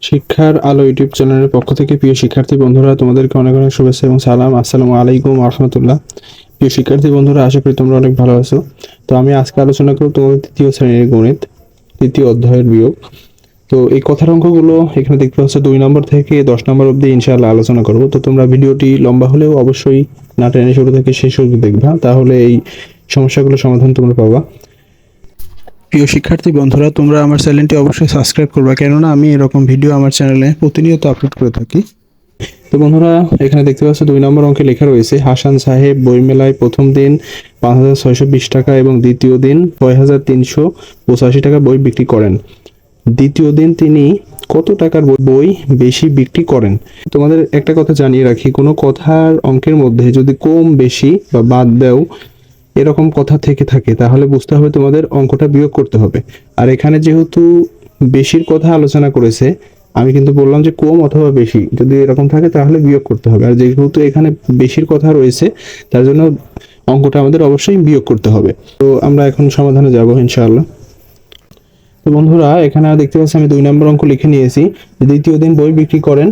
শিক্ষার আলো ইউটিউব চ্যানেলের পক্ষ থেকে প্রিয় শিক্ষার্থী বন্ধুরা, তোমাদেরকে অনেক অনেক শুভেচ্ছা এবং সালাম। আসসালামু আলাইকুম ওয়া রাহমাতুল্লাহ। প্রিয় শিক্ষার্থী বন্ধুরা, আশা করি তোমরা অনেক ভালো আছো। তো আমি আজকে আলোচনা করব তোমাদের তৃতীয় শ্রেণীর গণিত, তৃতীয় অধ্যায়ের বিয়োগ। তো এই কথার অঙ্কগুলো এখানে দেখতে পাচ্ছ 2 নম্বর থেকে 10 নম্বর অবধি ইনশাআল্লাহ আলোচনা করব। তো তোমরা ভিডিওটি লম্বা হলেও অবশ্যই না টেনে শুরু থেকে শেষ অবধি দেখবা, তাহলে এই সমস্যাগুলো সমাধান তোমরা পাবা। প্রিয় শিক্ষার্থী বন্ধুরা, তোমরা আমার চ্যানেলটি অবশ্যই সাবস্ক্রাইব করবা, কেননা আমি এরকম ভিডিও আমার চ্যানেলে প্রতিনিয়ত আপলোড করে থাকি। তো বন্ধুরা, এখানে দেখতে পাচ্ছ 2 নম্বর অঙ্কে লেখা রয়েছে, হাসান সাহেব বইমেলায় প্রথম দিন 5,620 টাকা এবং দ্বিতীয় দিন 6,385 টাকা বই বিক্রি করেন। দ্বিতীয় দিন তিনি কত টাকার বই বেশি বিক্রি করেন? তোমাদের একটা কথা জানিয়ে রাখি, কোনো কথার অঙ্কের মধ্যে যদি কম বেশি বা বাদ দাও এরকম কথা থেকে থাকে, তাহলে বুঝতে হবে তোমাদের অঙ্কটা বিয়োগ করতে হবে। আর এখানে যেহেতু বেশির কথা আলোচনা করেছে, আমি কিন্তু বললাম যে কম অথবা বেশি যদি এরকম থাকে তাহলে বিয়োগ করতে হবে। আর যেহেতু এখানে বেশির কথা রয়েছে, তার জন্য অঙ্কটা আমাদের অবশ্যই বিয়োগ করতে হবে। তো আমরা এখন সমাধানে যাব ইনশাআল্লাহ। তো বন্ধুরা, এখানে দেখতে পাচ্ছি আমি 2 নম্বর অঙ্ক লিখে নিয়েছি। দ্বিতীয় দিন বই বিক্রি করেন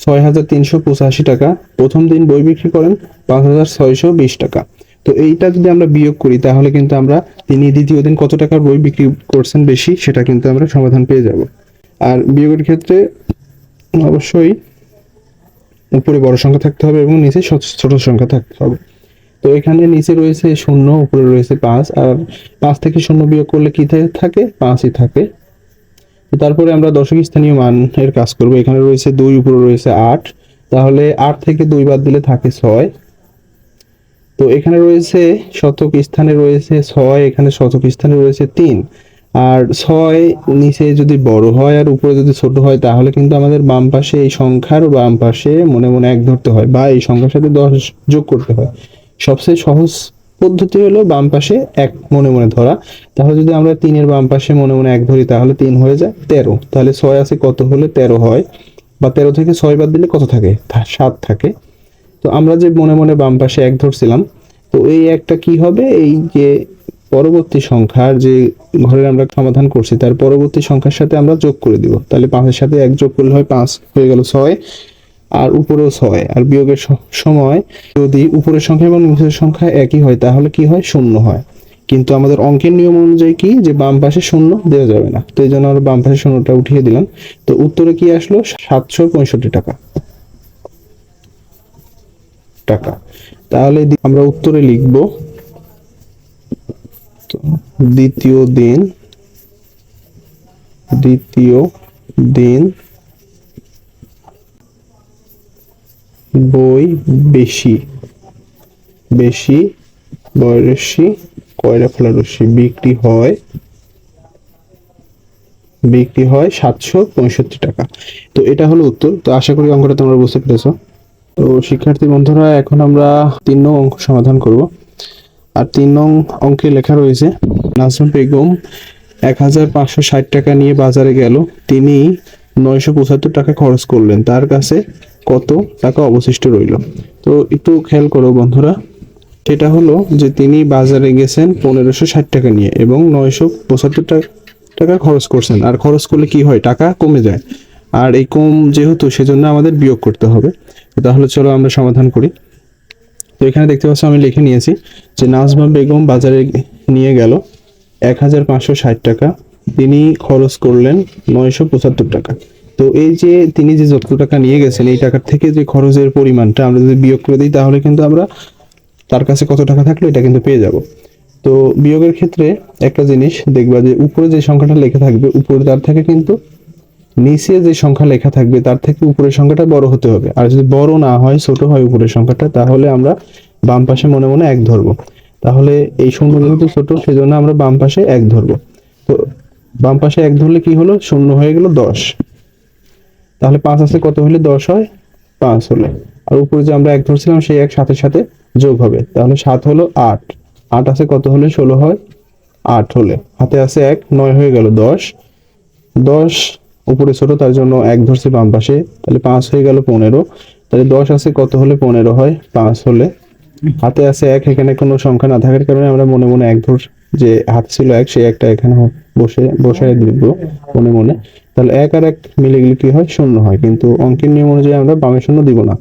6,385 টাকা, প্রথম দিন বই বিক্রি করেন 5,620 টাকা। তো এইটা যদি আমরা বিয়োগ করি তাহলে কিন্তু আমরা তিনি দ্বিতীয় দিন কত টাকার বই বিক্রি করছেন বেশি, সেটা কিন্তু আমরা সমাধান পেয়ে যাব। আর বিয়োগের ক্ষেত্রে অবশ্যই উপরে বড় সংখ্যা থাকতে হবে এবং নিচে ছোট সংখ্যা থাকতে হবে। তো এখানে নিচে রয়েছে 0, উপরে রয়েছে 5, আর 5 থেকে 0 বিয়োগ করলে কি থাকে? 5ই থাকে। তারপরে আমরা দশক স্থানীয় মান এর কাজ করব। এখানে রয়েছে 2, উপরে রয়েছে 8, তাহলে 8 থেকে 2 বাদ দিলে থাকে 6। তো এখানে রয়েছে শতক স্থানে রয়েছে 6, এখানে শতক স্থানে রয়েছে 3। আর 6 নিচে যদি বড় হয় আর উপরে যদি ছোট হয়, তাহলে কিন্তু আমাদের বাম পাশে এই সংখ্যার বাম পাশে মনে মনে 1 ধরতে হয়, বা এই সংখ্যার সাথে 10 যোগ করতে হয়। সবচেয়ে সহজ পদ্ধতি হলো বাম পাশে 1 মনে মনে ধরা। তাহলে যদি আমরা 3 এর বাম পাশে মনে মনে 1 ধরি, তাহলে 3 হয়ে যায় 13। তাহলে 6 আছে কত হলে 13 হয়, বা 13 থেকে 6 বাদ দিলে কত থাকে? 7 থাকে। তো আমরা যে মনে মনে বাম পাশে 1 ধরছিলাম, তো এই একটা কি হবে? এই যে পরবর্তী সংখ্যার যে ঘরের আমরা সমাধান করছি তার পরবর্তী সংখ্যার সাথে আমরা যোগ করে দিব। তাহলে 5 এর সাথে 1 যোগ করলে হয় 5, হয়ে গেল 6। আর উপরেও 6। আর বিয়োগের সময় যদি উপরের সংখ্যা এবং নিচের সংখ্যা একই হয়, তাহলে কি হয়? 0 হয়। কিন্তু আমাদের অঙ্কের নিয়ম অনুযায়ী কি, যে বাম পাশে 0 দেওয়া যাবে না, তো এই জন্য আমরা বাম পাশে 0টা উঠিয়ে দিলাম। তো উত্তরে কি আসলো? 765 টাকা। তাহলে আমরা উত্তরে লিখব, দ্বিতীয় দিন বই বেশি বয়সী কয়রা ফলা রশ্মি বিক্রি হয় 765 টাকা। তো এটা হলো উত্তর। তো আশা করি অঙ্কটা তোমরা বুঝতে পেরেছো। তো শিক্ষার্থী বন্ধুরা, এখন আমরা 3 নং অঙ্ক সমাধান করব। আর 3 নং অঙ্কে লেখা রয়েছে, নাজমা বেগম 1,560 টাকা নিয়ে বাজারে গেল, তিনি 975 টাকা খরচ করলেন, তার কাছে কত টাকা অবশিষ্ট রইল? তো একটু খেয়াল করো বন্ধুরা, সেটা হলো যে তিনি বাজারে গেছেন 1,560 টাকা নিয়ে এবং 975 টাকা খরচ করছেন। আর খরচ করলে কি হয়? টাকা কমে যায়। আর এই কম যেহেতু, সেজন্য আমাদের বিয়োগ করতে হবে। তাহলে চলো আমরা সমাধান করি। তো এখানে দেখতে পাচ্ছ আমি লিখে নিয়েছি যে নাজমা বেগম বাজারে নিয়ে গেল 1,560 টাকা, তিনি খরচ করলেন 975 টাকা। তো এই যে তিনি যে যত টাকা নিয়ে গেছেন, এই টাকার থেকে যে খরচের পরিমাণটা আমরা যদি বিয়োগ করে দিই, তাহলে কিন্তু আমরা তার কাছে কত টাকা থাকলো এটা কিন্তু পেয়ে যাব। তো বিয়োগের ক্ষেত্রে একটা জিনিস দেখবা, যে উপরে যে সংখ্যাটা লেখা থাকবে, উপরে তার থেকে কিন্তু নিচে যে সংখ্যা লেখা থাকবে তার থেকে উপরের সংখ্যাটা বড় হতে হবে। আর যদি বড় না হয়, ছোট হয় উপরের সংখ্যাটা, তাহলে আমরা বাম পাশে মনে মনে 1 ধরবো। তাহলে এই 0 যেহেতু ছোট, সেজন্য আমরা বাম পাশে 1 ধরবো। তো বাম পাশে 1 ধরলে কি হলো? 0 হয়ে গেল 10। তাহলে 5 আছে কত হলে 10 হয়? 5 হলে। আর উপরে যে আমরা 1 ধরছিলাম, সেই 1 সাথে সাথে যোগ হবে, তাহলে 7 হলো 8। 8 আছে কত হলে 16 হয়? 8 হলে। হাতে আছে 1, 9 হয়ে গেল 10। 10 উপরে ছোট, তার জন্য 1 ধরছি বাম পাশে, তাহলে 5 হয়ে গেল 15। তাহলে 10 আছে কত হলে 15 হয়? 5 হলে। হাতে আছে 1, এখানে কোনো সংখ্যা না থাকার কারণে আমরা মনে মনে 1 ধর, যে হাতে ছিল 1, সেই 1টা এখানে বসায় দিব মনে মনে। তাহলে 1 আর 1 মিলে গেলে কি হয়, শূন্য হয়। কিন্তু অঙ্কের নিয়ম অনুযায়ী আমরা বামে শূন্য দিব না।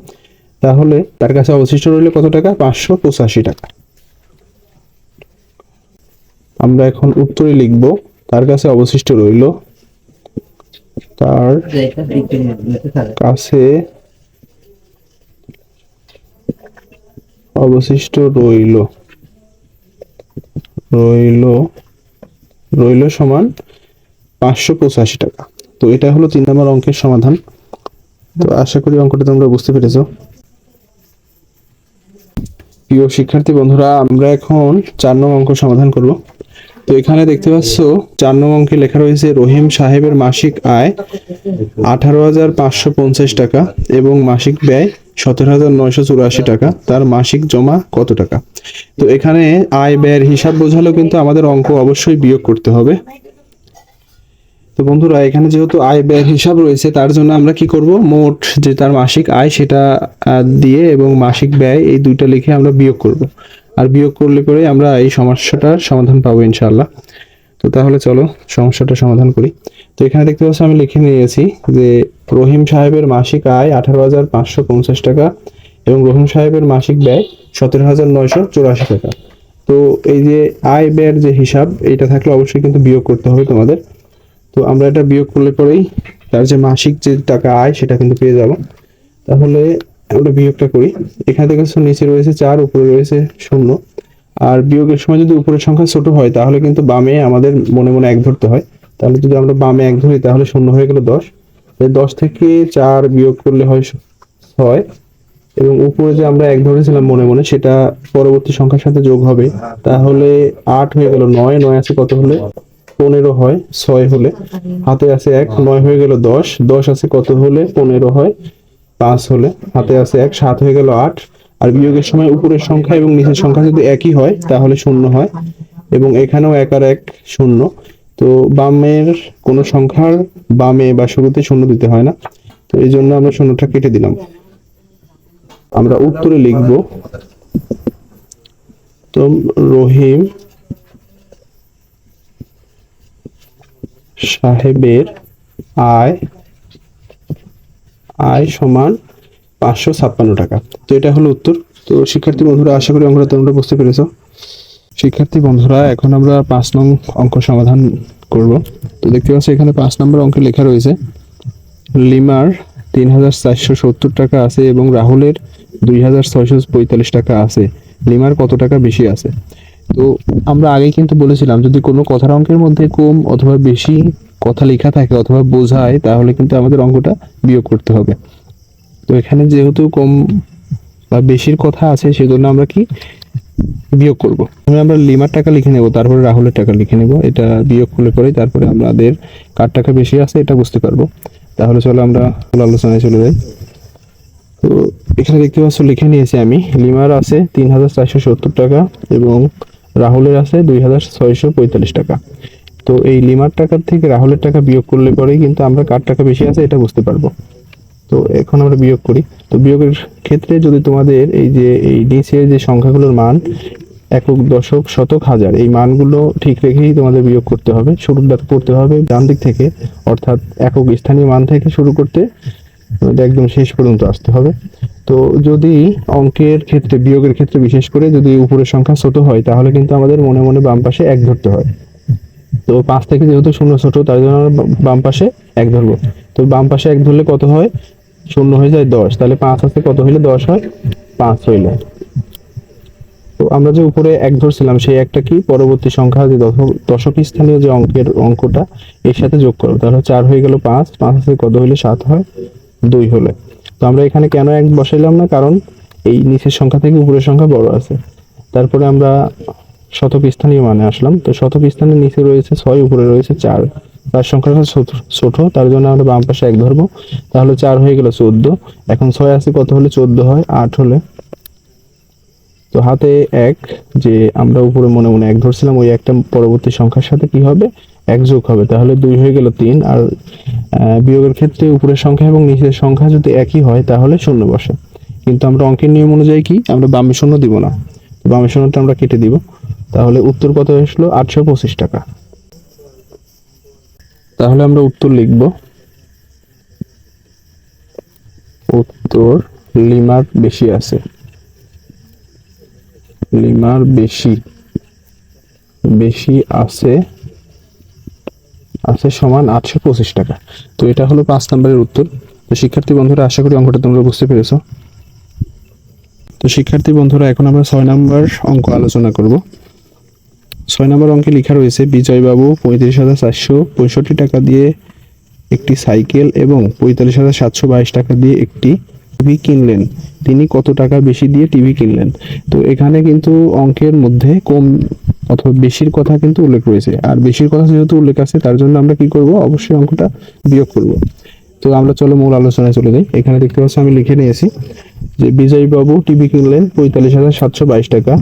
তাহলে তার কাছে অবশিষ্ট রইল কত টাকা, 585 টাকা। আমরা এখন উত্তরে লিখব, তার কাছে অবশিষ্ট রইল, তার কাছে অবশিষ্ট রইল রইল রইল সমান 585 টাকা। তো এটা হলো 3 নম্বর অঙ্কের সমাধান। তো আশা করি অঙ্কটা তোমরা বুঝতে পেরেছো। প্রিয় শিক্ষার্থী বন্ধুরা, আমরা এখন 4 নং অঙ্ক সমাধান করব। তো এখানে দেখতে পাচ্ছ 4 নং অঙ্কে লেখা রয়েছে রহিম সাহেবের মাসিক আয় 18,550 টাকা এবং মাসিক ব্যয় 17,984 টাকা। তার মাসিক জমা কত টাকা? তো এখানে আয় ব্যয়ের হিসাব বোঝালেও কিন্তু আমাদের অঙ্ক অবশ্যই বিয়োগ করতে হবে। তো বন্ধুরা, এখানে যেহেতু আয় ব্যয়ের হিসাব রয়েছে, তার জন্য আমরা কি করব, মোট যে তার মাসিক আয় সেটা দিয়ে এবং মাসিক ব্যয় এই দুইটা লিখে আমরা বিয়োগ করব। আর বিয়োগ করলে পরে আমরা এই সমস্যাটার সমাধান পাবো ইনশাআল্লাহ। তো তাহলে চলো সমস্যাটা সমাধান করি। তো এখানে দেখতে পাচ্ছ আমি লিখে নিয়েছি যে রহিম সাহেবের মাসিক আয় 18,550 টাকা এবং রহিম সাহেবের মাসিক ব্যয় 17,984 টাকা। তো এই যে আয় ব্যয়ের যে হিসাব, এটা থাকলে অবশ্যই কিন্তু বিয়োগ করতে হবে তোমাদের। তো আমরা এটা বিয়োগ করলে পরেই তার যে মাসিক যে টাকা আয় সেটা কিন্তু পেয়ে যাব। তাহলে আমরা বিয়োগটা করি। এখানে দেখছো নিচে রয়েছে 4, উপরে রয়েছে 0। আর বিয়োগের সময় যদি উপরের সংখ্যা ছোট হয় তাহলে কিন্তু বামে আমাদের মনে মনে 1 ধরতে হয়। তাহলে যদি আমরা বামে 1 ধরি তাহলে 0 হয়ে গেল 10। 10 থেকে 4 বিয়োগ করলে হয় 6 এবং উপরে যে আমরা 1 ধরেছিলাম মনে মনে সেটা পরবর্তী সংখ্যার সাথে যোগ হবে। তাহলে 8 হয়ে গেল 9, 9 আছে কত হলে 15 হয়, 6 হলে হাতে আছে 1, 9 হয়ে গেল 10, 10 আছে কত হলে 15 হয়, 5 হলে হাতে আছে 1, 7 হয়ে গেল 8। আর বিয়োগের সময় উপরের সংখ্যা এবং নিচের সংখ্যা যদি একই হয় তাহলে 0 হয় এবং এখানেও 1 আর 1 0। তো বামের কোন সংখ্যার বামে বা শুরুতে 0 দিতে হয় না, তো এই জন্য আমরা 0টা কেটে দিলাম। আমরা উত্তরে লিখব, তো রহিম সাহেবের আয় সমান 556 টাকা। তো এটা হলো উত্তর। তো শিক্ষার্থী বন্ধুরা, আশা করি অঙ্কটা তোমরা বুঝতে পেরেছো। শিক্ষার্থী বন্ধুরা, এখন আমরা 5 নং অঙ্ক সমাধান করব। তো দেখতে পাচ্ছ এখানে 5 নম্বর অঙ্কে লেখা রয়েছে লিমার 3,470 টাকা আছে এবং রাহুলের 2,645 টাকা আছে। লিমার কত টাকা বেশি আছে? তো আমরা আগেই কিন্তু বলেছিলাম যদি কোনো কথার অঙ্কের মধ্যে কম অথবা বেশি কথা লেখা থাকে অথবা বোঝায় তাহলে কিন্তু আমাদের অঙ্কটা বিয়োগ করতে হবে। তো এখানে যেহেতু কম বা বেশির কথা আছে সেজন্য আমরা কি বিয়োগ করব। আমরা লিমার টাকা লিখে নেব, তারপরে রাহুলের টাকা লিখে নেব। এটা বিয়োগ করলে পরে তারপরে আমাদের কার টাকা বেশি আছে এটা বুঝতে পারবো। তাহলে চলো আমরা আলোচনায় চলে যাই। তো এখানে দেখতে পাচ্ছ লিখে নিয়েছি আমি, লিমার আছে 3,470 টাকা এবং রাহুলের আছে 2,645 টাকা। তো এই লিমার টাকার থেকে রাহুলের টাকা বিয়োগ করলে পরেই কিন্তু আমরা কার টাকা বেশি আছে এটা বুঝতে পারবো। তো এখন আমরা বিয়োগ করি। তো বিয়োগের ক্ষেত্রে যদি তোমাদের এই যে এই নিচের যে সংখ্যাগুলোর মান একক, দশক, শতক, হাজার এই মানগুলো ঠিক রেখেই তোমাদের বিয়োগ করতে হবে। শুরুটা করতে হবে ডান দিক থেকে, অর্থাৎ একক স্থানীয় মান থেকে শুরু করতে একদম শেষ পর্যন্ত আসতে হবে। তো যদি অঙ্কের ক্ষেত্রে বিয়োগের ক্ষেত্রে বিশেষ করে যদি উপরের সংখ্যা ছোট হয় তাহলে কিন্তু আমাদের মনে মনে বাম পাশে 1 ধরতে হয়। তো 5 থেকে যেহেতু 0 ছোট তার জন্য আমরা বাম পাশে 1 ধরবো। তো বাম পাশে 1 ধরলে কত হয়, 0 হয়ে যায় 10। তাহলে 5 আছে কত হইলে 10 হয়, 5 হইলে। তো আমরা যে উপরে 1 ধরছিলাম সেই একটা কি পরবর্তী সংখ্যা যে দশক স্থানীয় যে অঙ্কটা এর সাথে যোগ করো, তাহলে 4 হয়ে গেল 5, 5 আছে কত হইলে 7 হয়, 2 হলে। তো আমরা এখানে কেন 1 বসাইলাম না, কারণ এই নিচের সংখ্যা থেকে উপরের সংখ্যা বড় আছে। তারপরে আমরা শতক স্থানীয় মানে আসলাম। তো শতক স্থানের নিচে রয়েছে 6, উপরে রয়েছে 4, তার সংখ্যাটা ছোট তার জন্য আমরা বাম পাশে 1 ধরবো। তাহলে 4 হয়ে গেল 14। এখন 6 আছে কত হলে 14 হয়, 8 হলে। তো হাতে 1 যে আমরা উপরে মনে মনে 1 ধরছিলাম ওই একটা পরবর্তী সংখ্যার সাথে কি হবে, 1 যোগ হবে, তাহলে 2 হয়ে গেল 3। আর বিয়োগের ক্ষেত্রে উপরের সংখ্যা এবং নিচের সংখ্যা যদি একই হয় তাহলে 0 বসে। কিন্তু আমরা অঙ্কের নিয়ম অনুযায়ী কি আমরা বামে 0 দিব না, বামে 0টা আমরা কেটে দিব। তাহলে উত্তর কত আসলো, 825 টাকা। তাহলে আমরা উত্তর লিখব, উত্তর লিমার বেশি আছে, লিমার বেশি বেশি আছে আছে সমান 825 টাকা। তো এটা হলো 5 নম্বরের উত্তর। তো শিক্ষার্থী বন্ধুরা, আশা করি অঙ্কটা তোমরা বুঝতে পেরেছো। তো শিক্ষার্থী বন্ধুরা, এখন আমরা 6 নম্বর অঙ্ক আলোচনা করব। 6 নম্বর অঙ্কে লেখা রয়েছে, বিজয়বাবু 35,465 টাকা দিয়ে একটি সাইকেল এবং 45,722 টাকা দিয়ে একটি টিভি কিনলেন। তিনি কত টাকা বেশি দিয়ে টিভি কিনলেন? তো এখানে কিন্তু অঙ্কের মধ্যে কম অথবা বেশির কথা কিন্তু উল্লেখ রয়েছে, আর বেশির কথা যেহেতু উল্লেখ আছে তার জন্য আমরা কি করব, অবশ্যই অঙ্কটা বিয়োগ করব। তো আমরা চলো মূল আলোচনায় চলে যাই। এখানে দেখতে পাচ্ছ আমি লিখে নিয়েছি যে বিজয়বাবু টিভি কিনলেন 45,722 টাকা,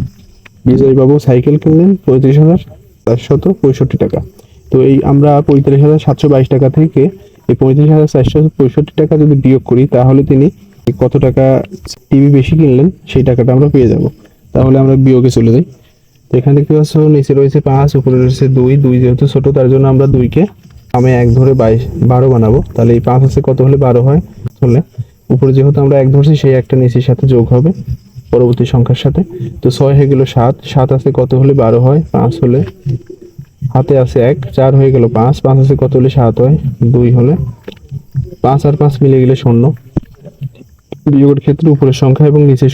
বিজয়বাবু সাইকেল কিনলেন 35,465 টাকা। তো এই আমরা 45,722 টাকা থেকে এই 35,465 টাকা যদি বিয়োগ করি, তাহলে তিনি কত টাকা টিভি বেশি কিনলেন সেই টাকাটা আমরা পেয়ে যাব। তাহলে আমরা বিয়োগে চলে যাই। তো এখানে দেখতে পাচ্ছ নিচে রয়েছে 5, উপরে রয়েছে 2, 2 যেহেতু ছোট তার জন্য আমরা 2 কে আমি 1 ধরে 12 বানাবো। তাহলে এই 5 আছে কত হলে 12 হয়, হলে উপরে যেহেতু আমরা 1 ধরছি সেই একটা নিচের সাথে যোগ হবে পরবর্তী সংখ্যার সাথে। তো 6 হয়ে গেল 7, 7 আছে কত হলে 12 হয়, 5 হলে, হাতে আছে 1, 4 হয়ে গেল 5, 5 আছে কত হলে 7 হয়, 2 হলে, 5 আর 5 মিলে গেলে 0। বিয়োগের ক্ষেত্রে উপরের সংখ্যা এবং নিচের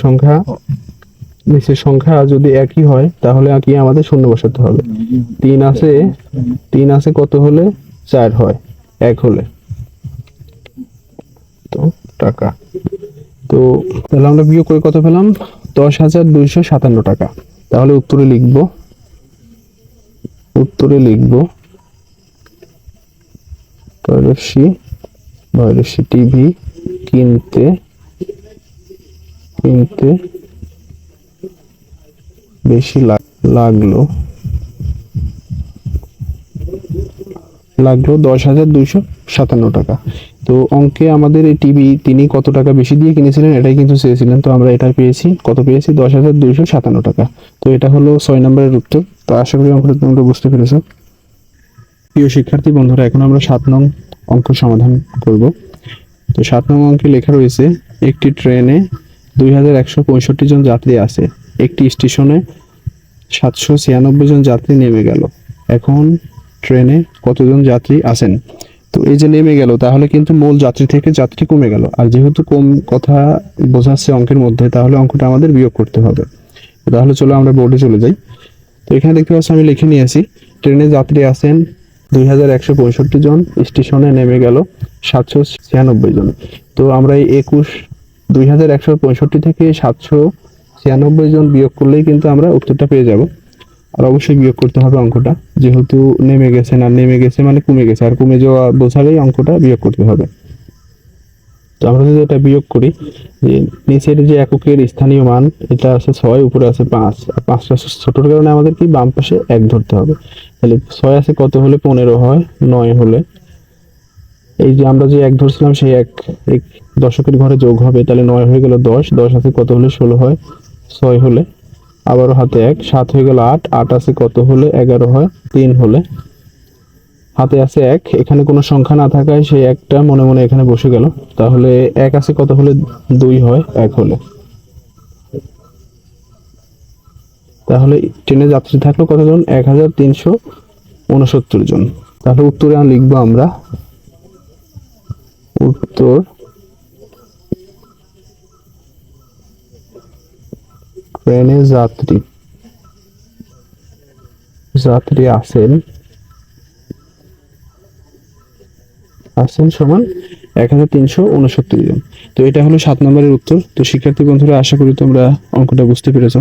সংখ্যা যদি একই হয় তাহলে কি আমাদের শূন্য বসাতে হবে। 3 আছে কত হলে 4 হয়, 1 হলে, তো টাকা। তো তাহলে আমরা বিয়োগ করে কত পেলাম, 10,257 টাকা। তাহলে উত্তরে লিখব ভৈরসী টিভি কিনতে বেশি লাগলো 10,257 টাকা। তো অঙ্কে আমাদের এই টিভি তিনি কত টাকা বেশি দিয়ে কিনেছিলেন এটাই কিন্তু চেয়েছিলেন। তো আমরা এটা পেয়েছি, কত পেয়েছি, 10,257 টাকা। তো এটা হলো 6 নম্বরের উত্তর। তো আশা করি অঙ্কটা তোমরা বুঝতে পেরেছো। প্রিয় শিক্ষার্থী বন্ধুরা, এখন আমরা 7 নং অঙ্ক সমাধান করব। তো 7 নং অঙ্কে লেখা রয়েছে, একটি ট্রেনে 2,165 জন যাত্রী আছে, একটি স্টেশনে 796 জন যাত্রী নেমে গেল। এখন ট্রেনে কতজন যাত্রী আছেন? তো এই যে নেমে গেল, তাহলে কিন্তু মূল যাত্রী থেকে যাত্রী কমে গেল, আর যেহেতু কম কথা বোঝাচ্ছে অঙ্কের মধ্যে, তাহলে অঙ্কটা আমাদের বিয়োগ করতে হবে। তাহলে চলো আমরা বোর্ডে চলে যাই। তো এখানে দেখতে পাচ্ছি আমি লিখে নিয়েছি, ট্রেনে যাত্রী আছেন 2,165 জন, স্টেশনে নেমে গেল 796 জন। তো আমরা এই 2,165 থেকে 796 জন বিয়োগ করলেই কিন্তু আমরা উত্তরটা পেয়ে যাব। আর অবশ্যই বিয়োগ করতে হবে অঙ্কটা, যেহেতু নেমে গেছে, না নেমে গেছে মানে কমে গেছে, আর কমে যাওয়া বোঝালেই অঙ্কটা বিয়োগ করতে হবে। তো আমরা যদি এটা বিয়োগ করি, যে নিচের যে এককের স্থানীয় মান এটা আছে 6, উপরে আছে 5, আর 5টা ছোটর কারণে আমাদের কি বাম পাশে 1 ধরতে হবে। তাহলে 6 আছে কত হলে 15 হয়, 9 হলে, এই যে আমরা যে 1 ধরছিলাম সেই 1 দশকের ঘরে যোগ হবে, তাহলে 9 হয়ে গেল 10, 10 আছে কত হলে 16 হয়, 6 হলে, আবারও হাতে 1, 7 হয়ে গেল 8, 8 আছে কত হলে 11 হয়, 3 হলে, হাতে আছে 1, এখানে কোনো সংখ্যা না থাকায় সেই একটা মনে মনে এখানে বসে গেল। তাহলে 1 আছে কত হলে 2 হয়, 1 হলে। তাহলে ট্রেনে যাত্রী থাকলো কতজন, 1,369 জন। তাহলে উত্তরে লিখবো আমরা, উত্তর ট্রেনে যাত্রী আছেন সমান 1,369 জন। তো এটা হলো 7 নম্বরের উত্তর। তো শিক্ষার্থী বন্ধুরা, আশা করি তোমরা অঙ্কটা বুঝতে পেরেছো।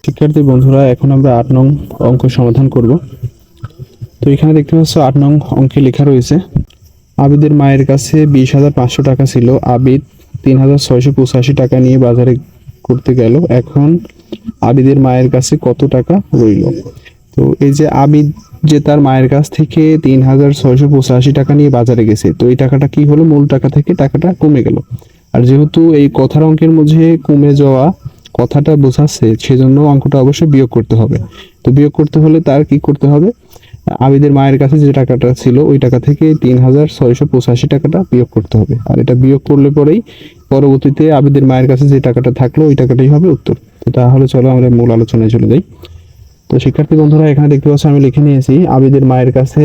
শিক্ষার্থী বন্ধুরা, এখন আমরা 8 নং অঙ্ক সমাধান করব। তো এখানে দেখতে পাচ্ছ 8 নং অঙ্কে লেখা রয়েছে, আবিদের মায়ের কাছে 20,500 টাকা ছিল, আবিদ 3,685 টাকা নিয়ে বাজারে করতে গেল। এখন আবিদের মায়ের কাছে কত টাকা রইল? তো এই যে আবিদ যে তার মায়ের কাছ থেকে 3,685 টাকা নিয়ে বাজারে গেছে, তো এই টাকাটা কি হলো, মূল টাকা থেকে টাকাটা কমে গেল। আর যেহেতু এই কথার অঙ্কের মধ্যে কমে যাওয়া কথাটা বোঝাচ্ছে, সেজন্য অঙ্কটা অবশ্যই বিয়োগ করতে হবে। তো বিয়োগ করতে হলে তার কি করতে হবে, আবিদের মায়ের কাছে যে টাকাটা ছিল ওই টাকা থেকে 3,685 টাকাটা বিয়োগ করতে হবে। আর এটা বিয়োগ করলে পরেই পরবর্তীতে আবিদের মায়ের কাছে যে টাকাটা থাকলো ওই টাকাটাই হবে উত্তর। তো তাহলে চলো আমরা মূল আলোচনায় চলে যাই। তো শিক্ষার্থী বন্ধুরা এখানে দেখতে পাচ্ছ আমি লিখে নিয়েছি আবিদের মায়ের কাছে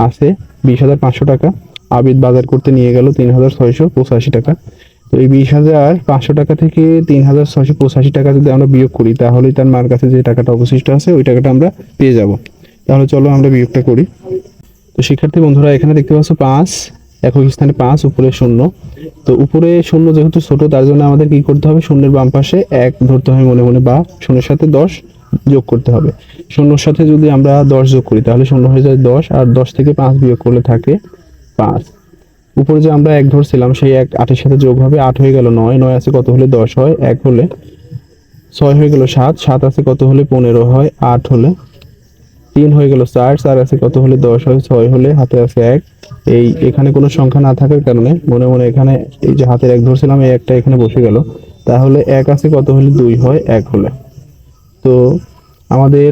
আছে 20,500 টাকা। আবিদ বাজার করতে নিয়ে গেল 3,685 টাকা। তো এই 20,500 টাকা থেকে 3,685 টাকা যদি আমরা বিয়োগ করি তাহলে তার মার কাছে যে টাকাটা অবশিষ্ট আছে ওই টাকাটা আমরা পেয়ে যাব। তাহলে চলো আমরা বিয়োগটা করি। তো শিক্ষার্থী বন্ধুরা এখানে দেখতে পাচ্ছ 5 একক স্থানে 5 উপরে 0। তো উপরে 0 যেহেতু ছোট তার জন্য আমাদের কি করতে হবে, শূন্যের বাম পাশে 1 ধরতে হবে মনে মনে, বা শূন্যের সাথে 10 যোগ করতে হবে। শূন্যর সাথে যদি আমরা 10 যোগ করি তাহলে শূন্য হয়ে যায় 10, আর 10 থেকে 5 বিয়োগ করলে থাকে 5। উপরে যে আমরা 1 ধরছিলাম সেই 1 8 এর সাথে যোগ হবে, 8 হয়ে গেল 9, 9 আছে কত হলে 10 হয়, 1 হলে 6 হয়ে গেল 7, 7 আছে কত হলে 15 হয়, 8 হলে 3 হয়ে গেল 4, 4 আছে কত হলে 10 হয়, 6 হলে হাতে আছে 1। এই এখানে কোনো সংখ্যা না থাকার কারণে মনে মনে এখানে এই যে হাতের 1 ধরছিলাম এই একটা এখানে বসে গেল। তাহলে 1 আছে কত হলে 2 হয়, 1 হলে। তো আমাদের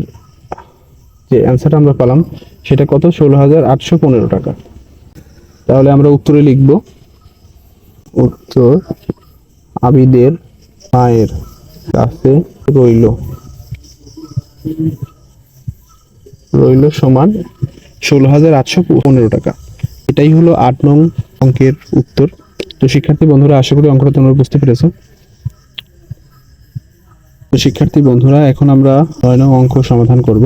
যে অ্যান্সারটা আমরা পেলাম সেটা কত, 16,815 টাকা। তাহলে আমরা উত্তরে লিখব উত্তর আবিদের মায়ের কাছে রইল সমান 16,815 টাকা। এটাই হলো 8 নং অঙ্কের উত্তর। তো শিক্ষার্থী বন্ধুরা আশা করি অঙ্কটা তোমরা বুঝতে পেরেছো। তো শিক্ষার্থী বন্ধুরা এখন আমরা 9 নং অঙ্ক সমাধান করব।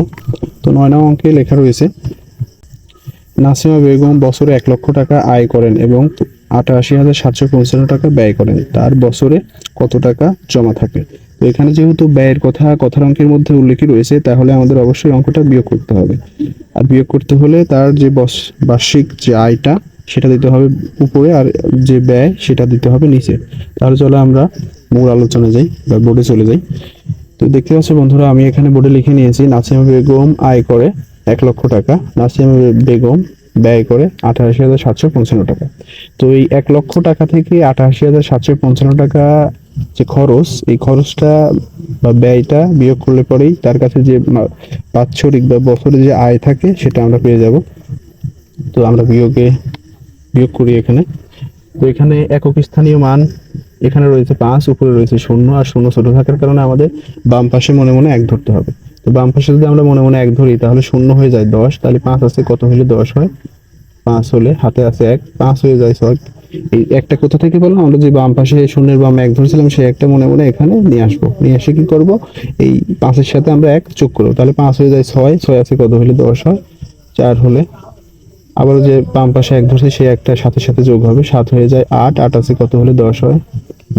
তো 9 নং অঙ্কে লেখা রয়েছে নাসিমা বেগম বছরে 1 লক্ষ টাকা আয় করেন এবং 88,755 টাকা ব্যয় করেন, তার বছরে কত টাকা জমা থাকে। তো এখানে যেহেতু ব্যয়ের কথার অঙ্কের মধ্যে উল্লেখই রয়েছে তাহলে আমাদের অবশ্যই অঙ্কটা বিয়োগ করতে হবে। আর বিয়োগ করতে হলে তার যে বার্ষিক যে আয়টা সেটা দিতে হবে উপরে, আর যে ব্যয় সেটা দিতে হবে নিচে। তাহলে চলো আমরা মূল আলোচনা যাই বা বোর্ডে চলে যাই। তো দেখতে পাচ্ছ বন্ধুরা আমি এখানে বোর্ডে লিখে নিয়েছি নাসিমা বেগম আয় করে 1 লক্ষ টাকা, নাসিমা বেগম ব্যয় করে 88,755 টাকা। তো এই 1 লক্ষ টাকা থেকে 88,755 টাকা যে খরচ, এই খরচটা বা ব্যয়টা বিয়োগ করলে পরেই তার কাছে যে বাৎসরিক বা বছরে যে আয় থাকে সেটা আমরা পেয়ে যাব। তো আমরা বিয়োগ করি এখানে। তো এখানে একক স্থানীয় মান এখানে রয়েছে 5, উপরে রয়েছে 0, আর 0 ছোট থাকার কারণে আমাদের বাম পাশে মনে মনে 1 ধরতে হবে। তো বাম পাশে যদি আমরা মনে মনে 1 ধরি তাহলে 0 হয়ে যায় 10, তাহলে 5 আছে কত হলে 10 হয়, 5 হলে হাতে আছে 1, 5 হয়ে যায় 6। এই একটা কোথা থেকে পেলাম, আমরা যে বাম পাশে 0-এর বাম 1 ধরছিলাম সেই একটা মনে মনে এখানে নিয়ে আসবো, নিয়ে এসে কি করব, এই 5-এর সাথে আমরা 1 যোগ করব, তাহলে 5 হয়ে যায় 6, 6 আছে কত হলে 10 হয়, 4 হলে আবার যে বাম পাশে 1 ধরছে সেই একটা সাথে সাথে যোগ হবে, 7 হয়ে যায় 8, 8 আছে কত হলে 10 হয়,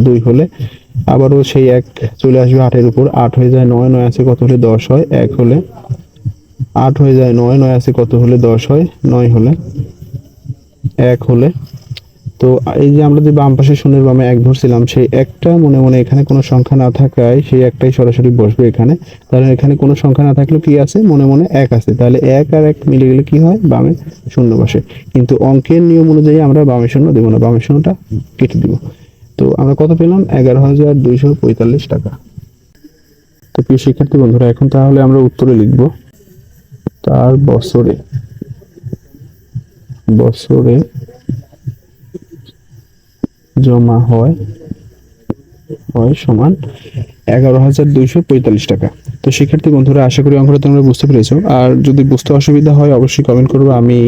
2 হলে আবারও সেই 1 চলে আসবে 8-এর উপর, 8 হয়ে যায় 9, 9 আছে কত হলে 10 হয়, 1 হলে 8 হয়ে যায় 9, 9 আছে কত হলে 10 হয়, 9 হলে 1 হলে। তো এই যে আমরা যে বাম পাশে 0-এর বামে 1 ধরছিলাম সেই একটা মনে মনে এখানে কোনো সংখ্যা না থাকায় সেই একটাই সরাসরি বসবে এখানে। তাহলে এখানে কোনো সংখ্যা না থাকলেও কি আছে, মনে মনে 1 আছে, তাহলে 1 আর 1 মিলে গেলে কি হয়, বামে 0 বসে। কিন্তু অঙ্কের নিয়ম অনুযায়ী আমরা বামে 0 দেব না, বামে 0টা কেটে দিব। তো আমরা কত পেলাম, 11,245 টাকা। তো প্রিয় শিক্ষার্থী বন্ধুরা এখন তাহলে আমরা উত্তরে লিখব তার বছরে জমা হয় সমান 11,245 টাকা। তো শিক্ষার্থী বন্ধুরা আশা করি অঙ্কটা তোমরা বুঝতে পেরেছো। আর যদি বুঝতে অসুবিধা হয় অবশ্যই কমেন্ট করবে, আমি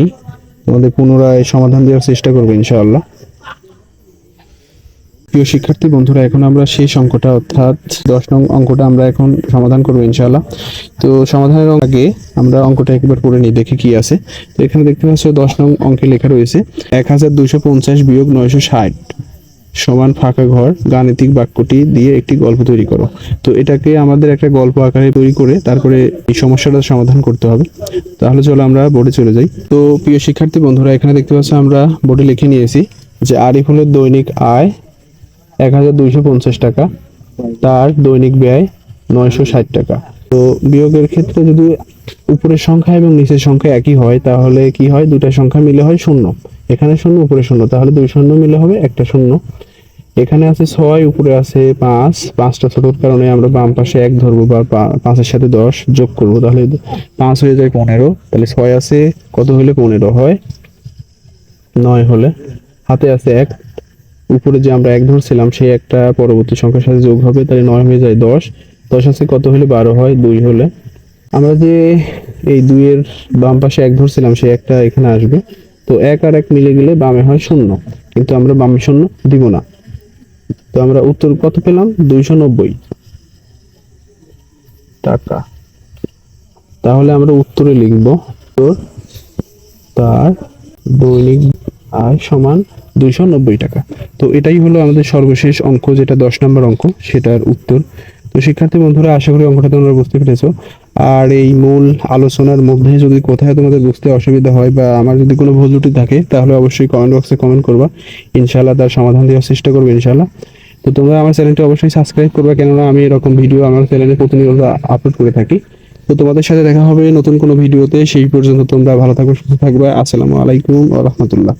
তোমাদের পুনরায় সমাধান দেওয়ার চেষ্টা করবো ইনশাআল্লাহ। প্রিয় শিক্ষার্থী বন্ধুরা এখন আমরা শেষ অঙ্কটা অর্থাৎ 10 নং অঙ্কটা আমরা এখন সমাধান করবো ইনশাআল্লাহ। তো সমাধানের আগে আমরা অঙ্কটা একবার করে নিই, দেখি কি আছে। তো এখানে দেখতে পাচ্ছ 10 নং অঙ্কে লেখা রয়েছে 1,250 বিয়োগ 960 সমান ফাঁকা ঘর, গাণিতিক বাক্যটি দিয়ে একটি গল্প তৈরি করো। তো এটাকে আমাদের একটা গল্প আকারে তৈরি করে তারপরে এই সমস্যাটা সমাধান করতে হবে। তাহলে চলো আমরা বোর্ডে চলে যাই। তো প্রিয় শিক্ষার্থী বন্ধুরা এখানে দেখতে পাচ্ছ আমরা বোর্ডে লিখে নিয়েছি যে আরিফুলের দৈনিক আয় 1,250 টাকা, তার দৈনিক ব্যয় 960 টাকা। তো বিয়োগের ক্ষেত্রে যদি উপরের সংখ্যা এবং নিচের সংখ্যা একই হয় তাহলে কি হয়, দুটা সংখ্যা মিলে হয় 0, এখানে 0 উপরে 0, তাহলে 2 শূন্য মিলে হবে একটা 0। এখানে আছে 6, উপরে আছে 5, 5টা ছোটোর কারণে আমরা বাম পাশে 1 ধরবো বা 5-এর সাথে 10 যোগ করব, তাহলে 5 হয়ে যায় 15। তাহলে 6 আছে, কত হলে 15 হয়? 9 হলে। হাতে আছে 1, উপরে যে আমরা 1 ধরছিলাম সেই একটা পরবর্তী সংখ্যার সাথে যোগ হবে, তাহলে 9 হয়ে যায় 10। 10 আছে, কত হলে 12 হয়? 2 হলে। আমরা যে এই 2 এর বাম পাশে 1 ধরছিলাম সেই একটা এখানে আসবে, তো 1 আর 1 মিলে গেলে বামে হয় 0, কিন্তু আমরা বামে 0 দিব না। তো আমরা উত্তর কত পেলাম? 290 টাকা। তাহলে আমরা উত্তরে লিখব উত্তর তার দৈনিক আয় সমান 290 টাকা। তো এটাই হলো আমাদের সর্বশেষ অঙ্ক, যেটা 10 নম্বর অঙ্ক, সেটার উত্তর। তো শিক্ষার্থী বন্ধুরা, আশা করি অঙ্কটা তোমরা বুঝতে পেরেছো। আর এই মূল আলোচনার মধ্যে যদি কোথায় তোমাদের বুঝতে অসুবিধা হয় বা আমার যদি কোনো ভুল ত্রুটি থাকে, তাহলে অবশ্যই কমেন্ট বক্সে কমেন্ট করবা, ইনশাআল্লাহ তার সমাধান দেওয়ার চেষ্টা করবো ইনশাআল্লাহ। তো তোমরা আমার চ্যানেলটি অবশ্যই সাবস্ক্রাইব করবে, কেননা আমি এরকম ভিডিও আমার চ্যানেলে প্রতিনিয়ত আপলোড করে থাকি। তো তোমাদের সাথে দেখা হবে নতুন কোনো ভিডিওতে, সেই পর্যন্ত তোমরা ভালো থাকবে, সুস্থ থাকবে। আসসালামু আলাইকুম ওয়া রাহমাতুল্লাহ।